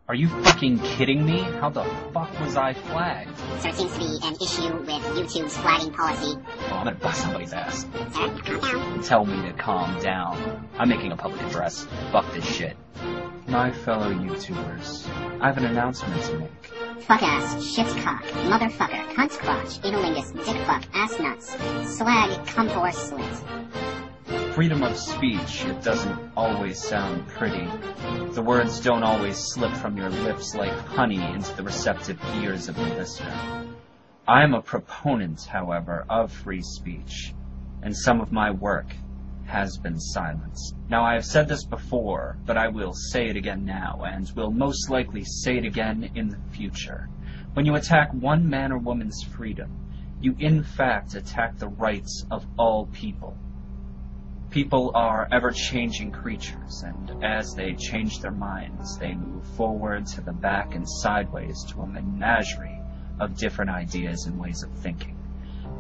Are you fucking kidding me? How the fuck was I flagged? So it seems to be an issue with YouTube's flagging policy. Oh, I'm gonna bust somebody's ass. Sir, calm down. Tell me to calm down. I'm making a public address. Fuck this shit. My fellow YouTubers, I have an announcement to make. Fuck ass, shitcock, motherfucker, cunt crotch, analingus, dick fuck, ass nuts, slag, cumtor slit. Freedom of speech, it doesn't always sound pretty. The words don't always slip from your lips like honey into the receptive ears of the listener. I am a proponent, however, of free speech, and some of my work has been silenced. Now, I have said this before, but I will say it again now, and will most likely say it again in the future. When you attack one man or woman's freedom, you in fact attack the rights of all people. People are ever-changing creatures, and as they change their minds, they move forward to the back and sideways to a menagerie of different ideas and ways of thinking.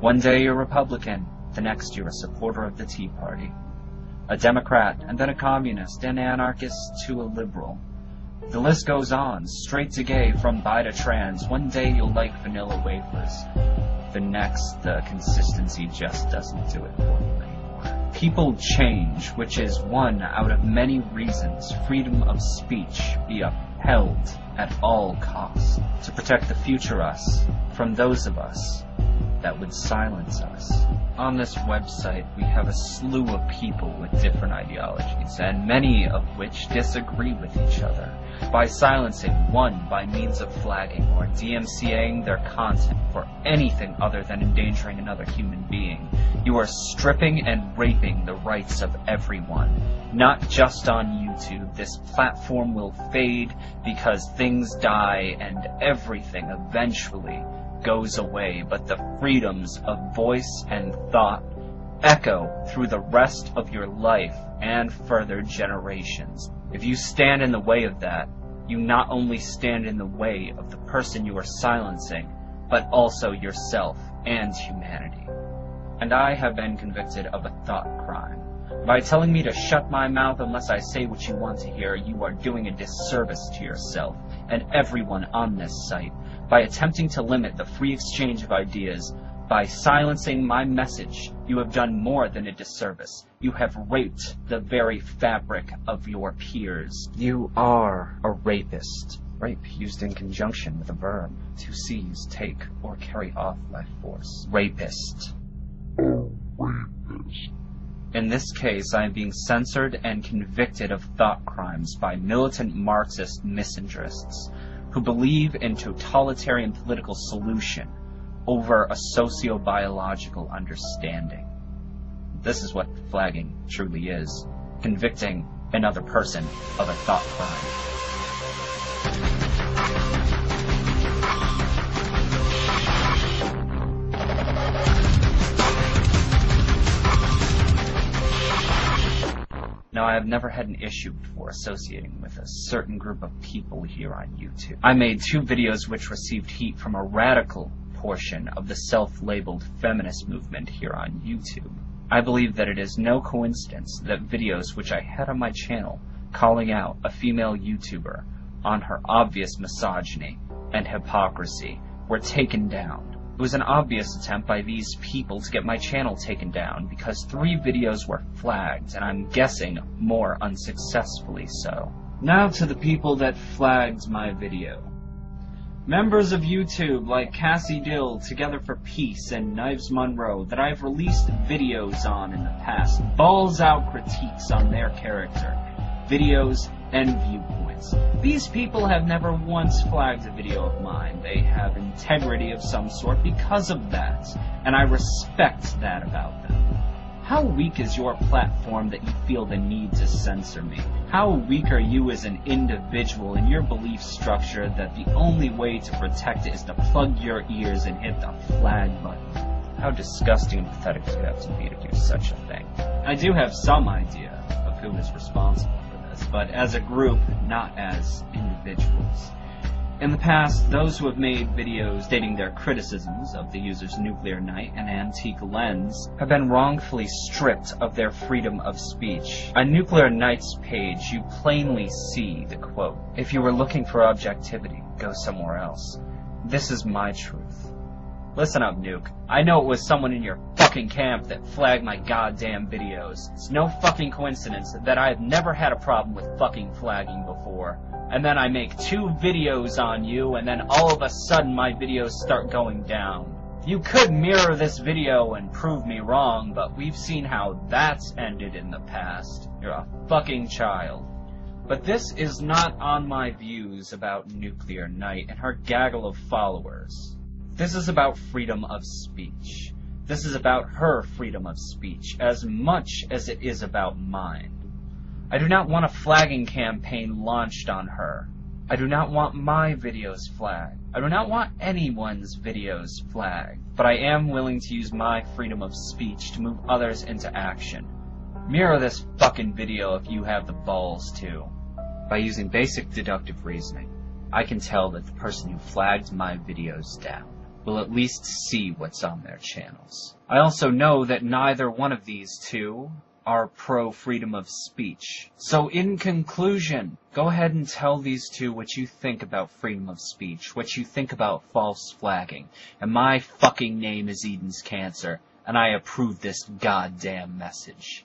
One day you're Republican, the next you're a supporter of the Tea Party, a Democrat, and then a communist, an anarchist to a liberal. The list goes on, straight to gay, from bi to trans. One day you'll like vanilla wafers. The next, the consistency just doesn't do it for you anymore. People change, which is one out of many reasons freedom of speech be upheld at all costs to protect the future us from those of us that would silence us. On this website, we have a slew of people with different ideologies, and many of which disagree with each other. By silencing one by means of flagging or DMCAing their content for anything other than endangering another human being, you are stripping and raping the rights of everyone. Not just on YouTube. This platform will fade because things die and everything eventually goes away, but the freedoms of voice and thought echo through the rest of your life and further generations. If you stand in the way of that, you not only stand in the way of the person you are silencing, but also yourself and humanity. And I have been convicted of a thought crime. By telling me to shut my mouth unless I say what you want to hear, you are doing a disservice to yourself and everyone on this site. By attempting to limit the free exchange of ideas, by silencing my message, you have done more than a disservice. You have raped the very fabric of your peers. You are a rapist. Rape used in conjunction with a verb, to seize, take, or carry off life force. Rapist. In this case, I am being censored and convicted of thought crimes by militant Marxist misandrists who believe in totalitarian political solution over a socio-biological understanding. This is what flagging truly is, convicting another person of a thought crime. Now, I have never had an issue before associating with a certain group of people here on YouTube. I made 2 videos which received heat from a radical portion of the self-labeled feminist movement here on YouTube. I believe that it is no coincidence that videos which I had on my channel calling out a female YouTuber on her obvious misogyny and hypocrisy were taken down. It was an obvious attempt by these people to get my channel taken down because 3 videos were flagged, and I'm guessing more unsuccessfully so. Now to the people that flagged my video. Members of YouTube like Cassie Dill, Together for Peace, and Knives Monroe that I've released videos on in the past, balls out critiques on their character, videos, and viewpoints. These people have never once flagged a video of mine. They have integrity of some sort because of that, and I respect that about them. How weak is your platform that you feel the need to censor me? How weak are you as an individual in your belief structure that the only way to protect it is to plug your ears and hit the flag button? How disgusting and pathetic do you have to be to do such a thing? I do have some idea of who is responsible, but as a group, not as individuals. In the past, those who have made videos stating their criticisms of the user's nuclear night and antique lens have been wrongfully stripped of their freedom of speech. On Nuclear Night's page, you plainly see the quote, "If you were looking for objectivity, go somewhere else. This is my truth." Listen up, Nuke. I know it was someone in your fucking camp that flagged my goddamn videos. It's no fucking coincidence that I have never had a problem with fucking flagging before. And then I make 2 videos on you, and then all of a sudden my videos start going down. You could mirror this video and prove me wrong, but we've seen how that's ended in the past. You're a fucking child. But this is not on my views about Nuclear Night and her gaggle of followers. This is about freedom of speech. This is about her freedom of speech as much as it is about mine. I do not want a flagging campaign launched on her. I do not want my videos flagged. I do not want anyone's videos flagged. But I am willing to use my freedom of speech to move others into action. Mirror this fucking video if you have the balls to. By using basic deductive reasoning, I can tell that the person who flagged my videos down will at least see what's on their channels. I also know that neither one of these two are pro-freedom of speech. So in conclusion, go ahead and tell these two what you think about freedom of speech, what you think about false flagging. And my fucking name is edenscancer, and I approve this goddamn message.